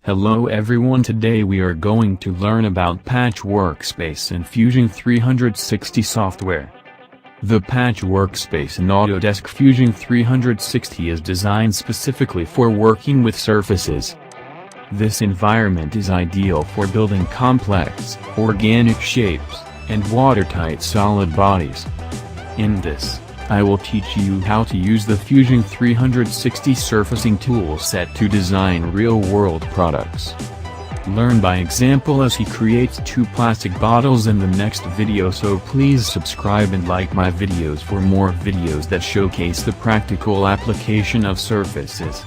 Hello everyone, today we are going to learn about Patch Workspace in Fusion 360 software. The Patch Workspace in Autodesk Fusion 360 is designed specifically for working with surfaces. This environment is ideal for building complex, organic shapes, and watertight solid bodies. In this, I will teach you how to use the Fusion 360 surfacing tool set to design real-world products. Learn by example as he creates 2 plastic bottles in the next video, so please subscribe and like my videos for more videos that showcase the practical application of surfaces.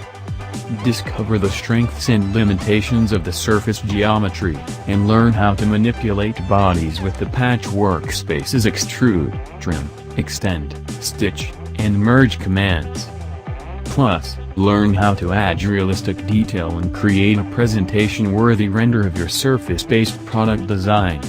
Discover the strengths and limitations of the surface geometry, and learn how to manipulate bodies with the Patch Workspace's extrude, trim, extend, stitch, and merge commands. Plus, learn how to add realistic detail and create a presentation-worthy render of your surface-based product design.